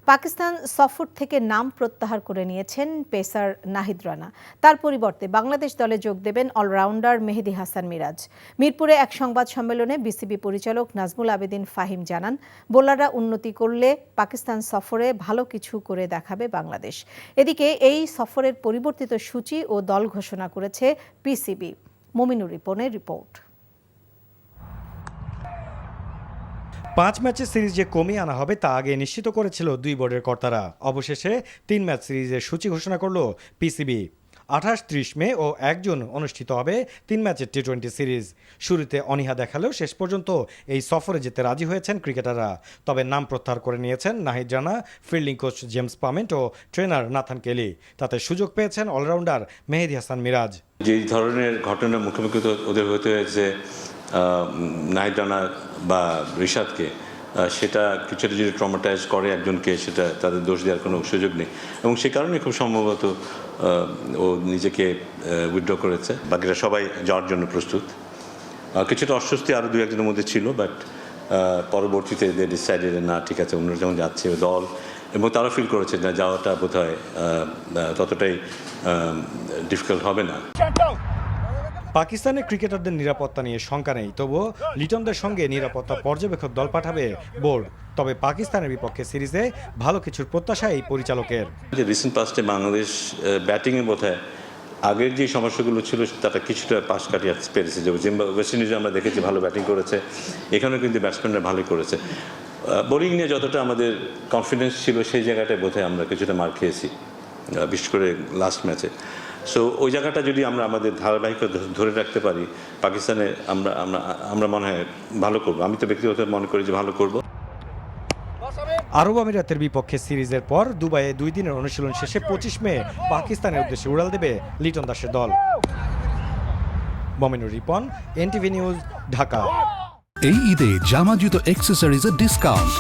পাকিস্তান সফর থেকে নাম প্রত্যাহার করে নিয়েছেন পেসার নাহিদ রানা। তার পরিবর্তে বাংলাদেশ দলে যোগ দেবেন অলরাউন্ডার মেহেদী হাসান মিরাজ। মিরপুরে এক সংবাদ সম্মেলনে বিসিবি পরিচালক নাজমুল আবেদিন ফাহিম জানান, বোলাররা উন্নতি করলে পাকিস্তান সফরে ভালো কিছু করে দেখাবে বাংলাদেশ। এদিকে এই সফরের পরিবর্তিত সূচি ও দল ঘোষণা করেছে পিসিবি। মমিনুর রিপনের রিপোর্ট। 5 ম্যাচের সিরিজ যে কমিয়ে আনা হবে তা আগে নিশ্চিত করেছিল দুই বোর্ডের কর্তারা। অবশেষে 3 ম্যাচ সিরিজের সূচি ঘোষণা করল পিসিবি। 28-30 মে ও 1 জুন অনুষ্ঠিত হবে 3 ম্যাচের টি-20 সিরিজ। শুরুতে অনীহা দেখালেও শেষ পর্যন্ত এই সফরে যেতে রাজি হয়েছেন ক্রিকেটাররা। তবে নাম প্রত্যাহার করে নিয়েছেন Nahid Rana, fielding coach James Pamment ও ট্রেনার নাথান কেলি। তাতে সুযোগ পেয়েছেন অলরাউন্ডার মেহেদী হাসান মিরাজ। যে ধরনের ঘটনার মুখোমুখি ওদের হতে হয়েছে নাহিদ রানা বা রিশাদকে, সেটা কিছুটা যদি ট্রমাটাইজ করে একজনকে, সেটা তাদের দোষ দেওয়ার কোনো সুযোগ নেই এবং সে কারণে খুব সম্ভবত ও নিজেকে উইথড্র করেছে। বাকিরা সবাই যাওয়ার জন্য প্রস্তুত। কিছুটা অস্বস্তি আরও দু একজনের মধ্যে ছিল, বাট পরবর্তীতে ডিসাইডেড না, ঠিক আছে, অন্য যখন যাচ্ছে দল এবং তারা ফিল করেছে না যাওয়াটা বোধহয় ততটাই ডিফিকাল্ট হবে না। পাকিস্তানের ক্রিকেটারদের নিরাপত্তা নিয়ে শঙ্কা নেই, তবুও লিটনদের সঙ্গে নিরাপত্তা পর্যবেক্ষক দল পাঠাবে বোর্ড। তবে পাকিস্তানের বিপক্ষে সিরিজে ভালো কিছুর প্রত্যাশা এই পরিচালকের। যে রিসেন্ট পাস্টে বাংলাদেশ ব্যাটিংয়ে বোধহয় আগের যে সমস্যাগুলো ছিল তারা কিছুটা পাশ কাটিয়ে পেরেছে। যে ওয়েস্ট ইন্ডিজে আমরা দেখেছি ভালো ব্যাটিং করেছে, এখানেও কিন্তু ব্যাটসম্যানরা ভালোই করেছে। বোলিং নিয়ে যতটা আমাদের কনফিডেন্স ছিল সেই জায়গাটায় বোধহয় আমরা কিছুটা মার খেয়েছি, বিশেষ করে লাস্ট ম্যাচে। সো ওই জায়গাটা যদি আমরা আমাদের ধারাবাহিকতা ধরে রাখতে পারি, পাকিস্তানে আমরা মনে হয় ভালো করবো। আমি তো ব্যক্তিগতভাবে মনে করি যে ভালো করব। আরব আমিরাতের বিপক্ষে সিরিজের পর দুবাইয়ে 2 দিনের অনুশীলন শেষে 25 মে পাকিস্তানের উদ্দেশ্যে উড়াল দেবে লিটন দাসের দল। Mominur Ripon, NTV news, Dhaka. এই ঈদে জামা জুতো অ্যাক্সেসরিজের ডিসকাউন্ট।